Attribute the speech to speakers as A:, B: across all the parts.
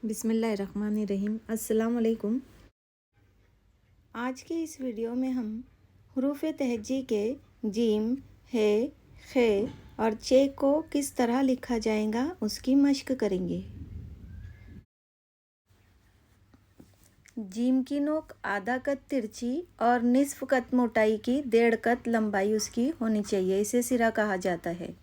A: बिस्मिल्लाहिर्रहमानिर्रहीम। अस्सलाम वालेकुम। आज के इस वीडियो में हम हुरूफ तहज्जी के जीम, हे, खे और चे को किस तरह लिखा जाएगा उसकी मश्क करेंगे। जीम की नोक आधा कत तिरछी और निस्फ कत मोटाई की 1.5 कत लंबाई उसकी होनी चाहिए। इसे सिरा कहा जाता है।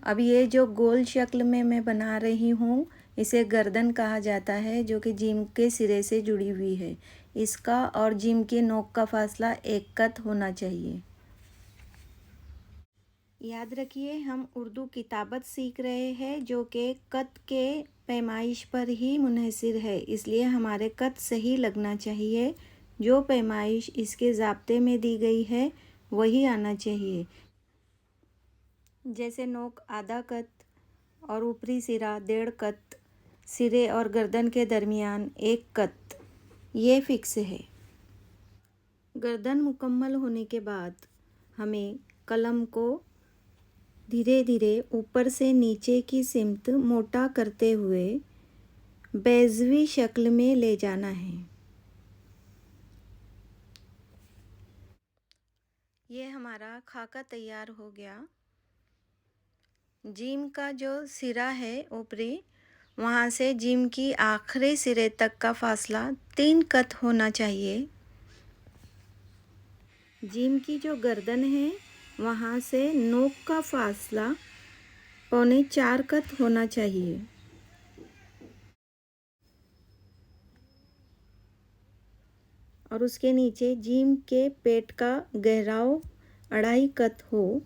A: अब ये जो गोल शक्ल में मैं बना रही हूँ इसे गर्दन कहा जाता है, जो कि जीम के सिरे से जुड़ी हुई है। इसका और जीम की नोक का फासला 1 कत होना चाहिए। याद रखिए, हम उर्दू किताबत सीख रहे हैं जो कि कत के पैमाइश पर ही मुनहसिर है, इसलिए हमारे कत सही लगना चाहिए। जो पैमाइश इसके ज़ाब्ते में दी गई है वही आना चाहिए। जैसे नोक आधा कत और ऊपरी सिरा 1.5 कत, सिरे और गर्दन के दरमियान 1 कत, ये फिक्स है। गर्दन मुकम्मल होने के बाद हमें कलम को धीरे धीरे ऊपर से नीचे की सिमत मोटा करते हुए बेज़वी शक्ल में ले जाना है। ये हमारा खाका तैयार हो गया। जीम का जो सिरा है ऊपरी, वहाँ से जीम की आखिरी सिरे तक का फासला 3 कत होना चाहिए। जीम की जो गर्दन है वहाँ से नोक का फासला 3.25 कत होना चाहिए। और उसके नीचे जीम के पेट का गहराव 2.5 कत हो।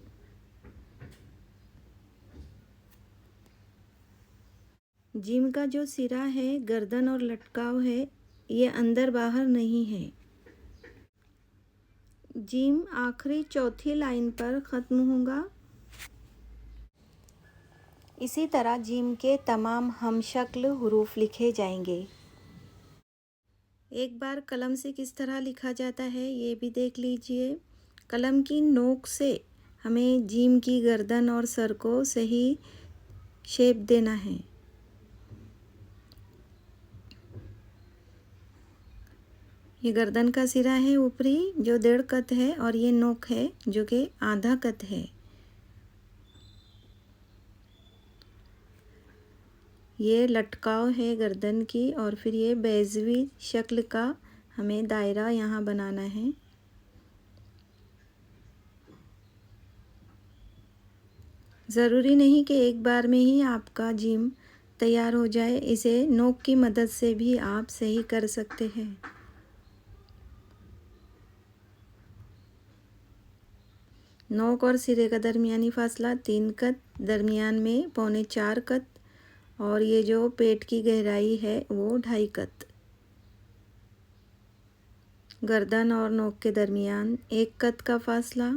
A: जीम का जो सिरा है, गर्दन और लटकाव है, ये अंदर बाहर नहीं है। जीम आखिरी चौथी लाइन पर ख़त्म होगा। इसी तरह जीम के तमाम हमशक्ल हुरूफ लिखे जाएंगे। एक बार कलम से किस तरह लिखा जाता है ये भी देख लीजिए। कलम की नोक से हमें जीम की गर्दन और सर को सही शेप देना है। ये गर्दन का सिरा है ऊपरी जो 1.5 कत है, और ये नोक है जो कि आधा कत है। ये लटकाव है गर्दन की, और फिर ये बेज़वी शक्ल का हमें दायरा यहाँ बनाना है। ज़रूरी नहीं कि एक बार में ही आपका जीम तैयार हो जाए, इसे नोक की मदद से भी आप सही कर सकते हैं। नोक और सिरे का दरमियानी फासला 3 कत, दरमियान में 3.25 कत, और ये जो पेट की गहराई है वो 2.5 कत। गर्दन और नोक के दरमियान 1 कत का फासला।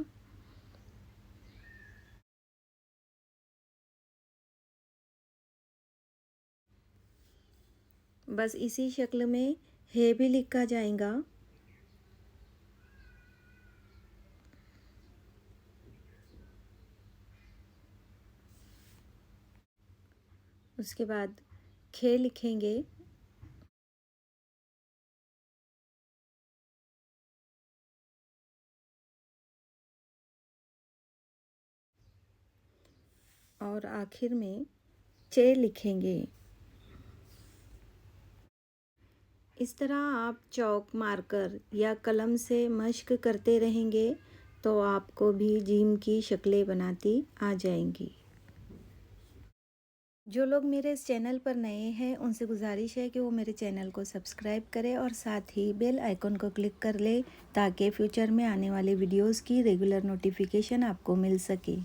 A: बस इसी शक्ल में हे भी लिखा जाएगा। उसके बाद खे लिखेंगे। और आखिर में चे लिखेंगे। इस तरह आप चौक, मार्कर या कलम से मश्क करते रहेंगे तो आपको भी जीम की शक्लें बनाती आ जाएंगी। जो लोग मेरे इस चैनल पर नए हैं उनसे गुजारिश है कि वो मेरे चैनल को सब्सक्राइब करें और साथ ही बेल आइकन को क्लिक कर ले, ताकि फ्यूचर में आने वाले वीडियोस की रेगुलर नोटिफिकेशन आपको मिल सके।